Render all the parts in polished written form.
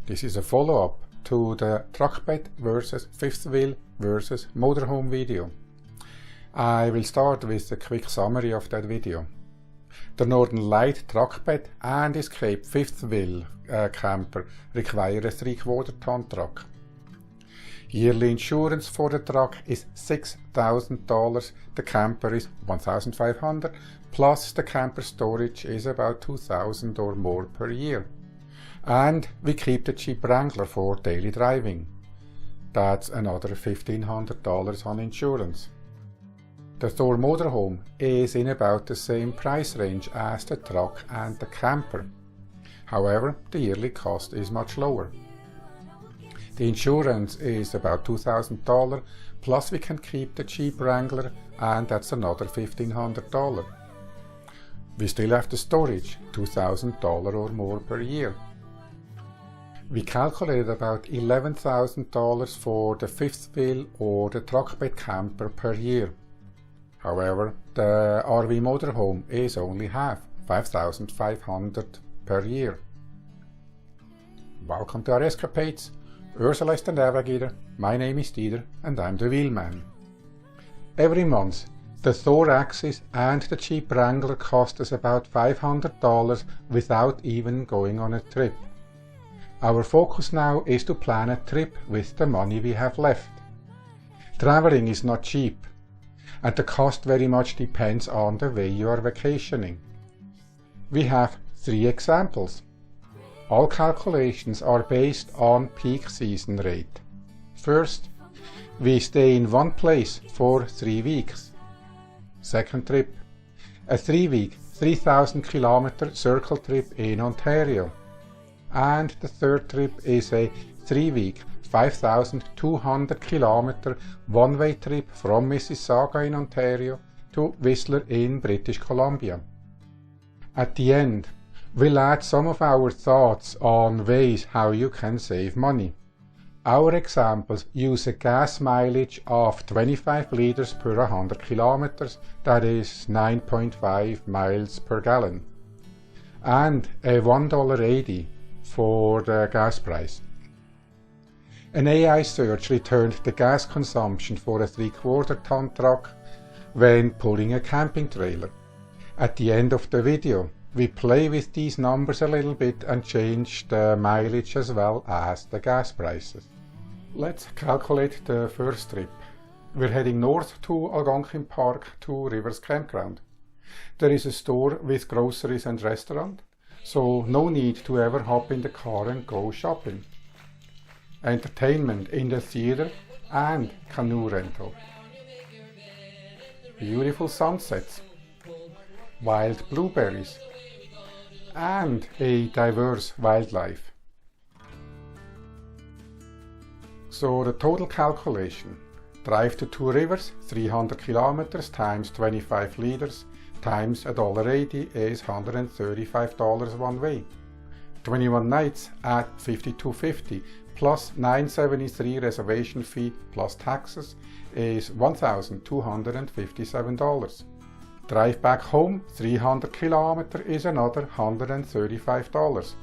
This is a follow-up to the truck bed versus fifth wheel versus motorhome video. I will start with a quick summary of that video. The Northern Light truck bed and Escape fifth wheel camper require a 3/4 ton truck. Yearly insurance for the truck is $6,000, the camper is $1,500, plus the camper storage is about $2,000 or more per year. And we keep the Jeep Wrangler for daily driving. That's another $1,500 on insurance. The Thor motorhome is in about the same price range as the truck and the camper. However, the yearly cost is much lower. The insurance is about $2,000, plus we can keep the Jeep Wrangler, and that's another $1,500. We still have the storage, $2,000 or more per year. We calculated about $11,000 for the fifth wheel or the truck bed camper per year. However, the RV motorhome is only half, $5,500 per year. Welcome to our escapades. Ursula is the navigator, my name is Dieter, and I'm the wheelman. Every month, the Thor Axis and the Jeep Wrangler cost us about $500 without even going on a trip. Our focus now is to plan a trip with the money we have left. Traveling is not cheap, and the cost very much depends on the way you are vacationing. We have 3 examples. All calculations are based on peak season rate. First, we stay in one place for 3 weeks. Second trip, a 3-week, 3,000 kilometer circle trip in Ontario. And the third trip is a 3-week, 5,200 kilometer one-way trip from Mississauga in Ontario to Whistler in British Columbia. At the end, we'll add some of our thoughts on ways how you can save money. Our examples use a gas mileage of 25 liters per 100 kilometers, that is 9.5 miles per gallon, and a $1.80 for the gas price. An AI search returned the gas consumption for a 3/4 ton truck when pulling a camping trailer. At the end of the video, we play with these numbers a little bit and change the mileage as well as the gas prices. Let's calculate the first trip. We're heading north to Algonquin Park to Rivers Campground. There is a store with groceries and restaurant, so no need to ever hop in the car and go shopping. Entertainment in the theater and canoe rental. Beautiful sunsets, wild blueberries, and a diverse wildlife. So the total calculation: drive to 2 rivers, 300 kilometers times 25 liters times $1.80 is $135 one way. 21 nights at $52.50 plus $9.73 reservation fee plus taxes is $1,257. Drive back home 300 kilometers is another $135.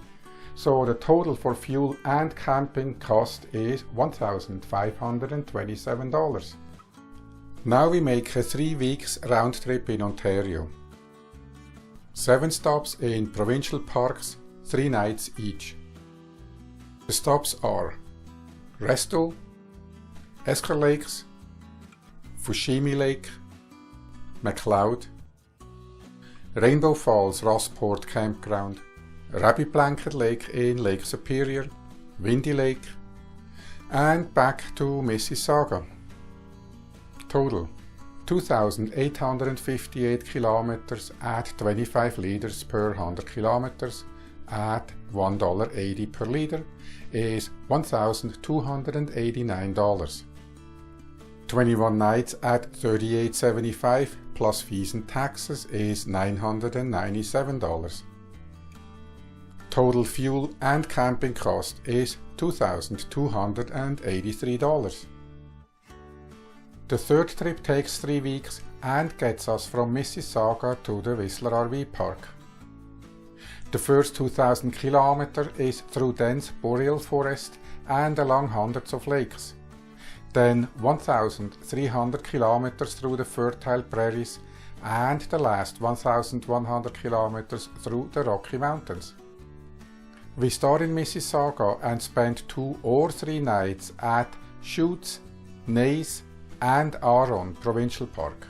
So the total for fuel and camping cost is $1,527. Now we make a 3 weeks round trip in Ontario. 7 stops in provincial parks, 3 nights each. The stops are Resto, Esker Lakes, Fushimi Lake, McLeod, Rainbow Falls Rossport Campground, Rabbit Blanket Lake in Lake Superior, Windy Lake, and back to Mississauga. Total 2,858 kilometers at 25 liters per 100 kilometers at $1.80 per liter is $1,289. 21 nights at $38.75 plus fees and taxes is $997. Total fuel and camping cost is $2,283. The third trip takes 3 weeks and gets us from Mississauga to the Whistler RV Park. The first 2000 km is through dense boreal forest and along hundreds of lakes. Then 1300 km through the fertile prairies and the last 1100 km through the Rocky Mountains. We start in Mississauga and spend 2 or 3 nights at Chutes, Naze and Aron Provincial Park.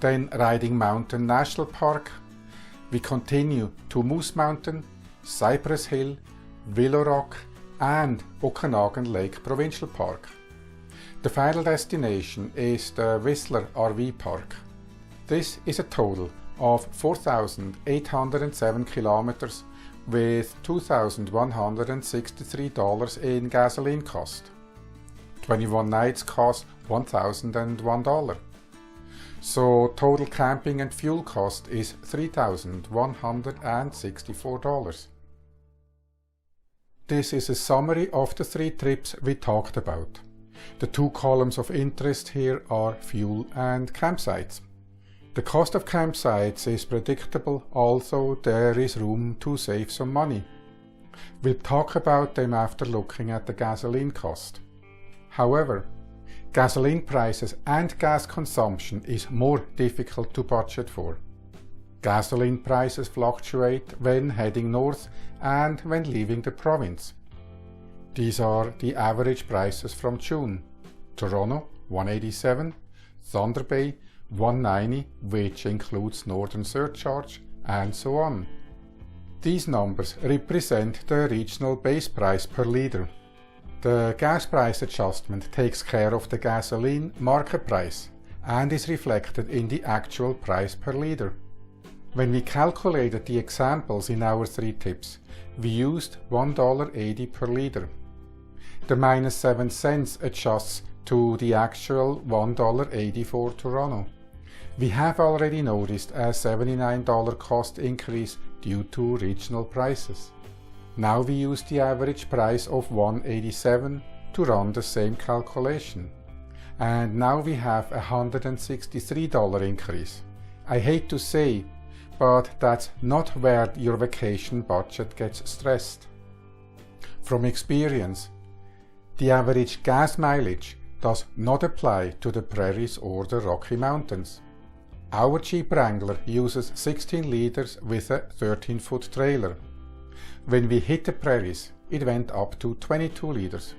Then riding Mountain National Park, we continue to Moose Mountain, Cypress Hill, Willow Rock and Okanagan Lake Provincial Park. The final destination is the Whistler RV Park. This is a total of 4,807 kilometers with $2,163 in gasoline cost. 21 nights cost $1,001. So total camping and fuel cost is $3,164. This is a summary of the 3 trips we talked about. The 2 columns of interest here are fuel and campsites. The cost of campsites is predictable, although there is room to save some money. We'll talk about them after looking at the gasoline cost. However, gasoline prices and gas consumption is more difficult to budget for. Gasoline prices fluctuate when heading north and when leaving the province. These are the average prices from June. Toronto $187, Thunder Bay $190, which includes northern surcharge, and so on. These numbers represent the regional base price per litre. The gas price adjustment takes care of the gasoline market price and is reflected in the actual price per litre. When we calculated the examples in our 3 tips, we used $1.80 per litre. The minus 7 cents adjusts to the actual $1.80 for Toronto. We have already noticed a $79 cost increase due to regional prices. Now we use the average price of $1.87 to run the same calculation. And now we have a $163 increase. I hate to say, but that's not where your vacation budget gets stressed. From experience, the average gas mileage does not apply to the prairies or the Rocky Mountains. Our Jeep Wrangler uses 16 liters with a 13-foot trailer. When we hit the prairies, it went up to 22 liters.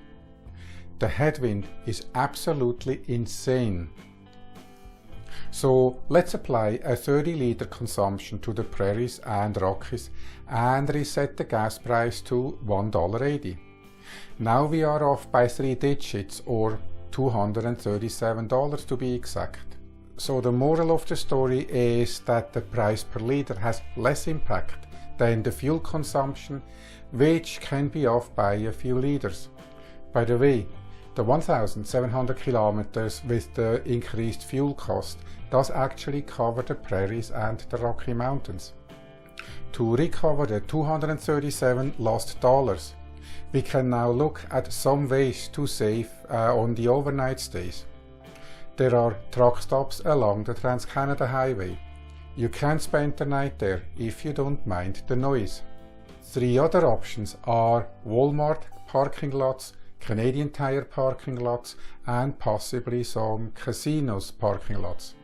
The headwind is absolutely insane. So let's apply a 30-liter consumption to the prairies and Rockies and reset the gas price to $1.80. Now we are off by 3 digits, or $237 to be exact. So the moral of the story is that the price per liter has less impact than the fuel consumption, which can be off by a few liters. By the way, the 1,700 kilometers with the increased fuel cost does actually cover the prairies and the Rocky Mountains. To recover the 237 lost dollars, we can now look at some ways to save on the overnight stays. There are truck stops along the Trans-Canada Highway. You can spend the night there if you don't mind the noise. 3 other options are Walmart parking lots, Canadian Tire parking lots, and possibly some casinos parking lots.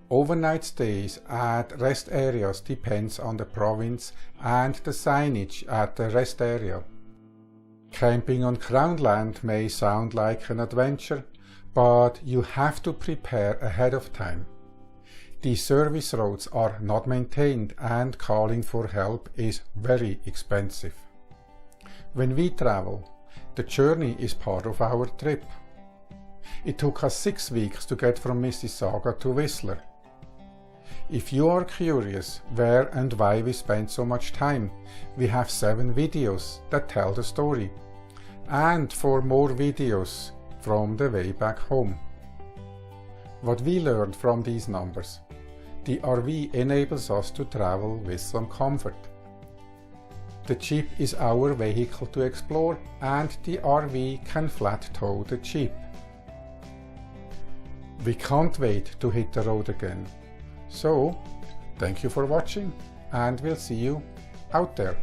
Overnight stays at rest areas depends on the province and the signage at the rest area. Camping on Crown land may sound like an adventure, but you have to prepare ahead of time. These service roads are not maintained and calling for help is very expensive. When we travel, the journey is part of our trip. It took us 6 weeks to get from Mississauga to Whistler. If you are curious where and why we spent so much time, we have 7 videos that tell the story. And for more videos from the way back home. What we learned from these numbers: the RV enables us to travel with some comfort. The Jeep is our vehicle to explore, and the RV can flat tow the Jeep. We can't wait to hit the road again. So, thank you for watching, and we'll see you out there.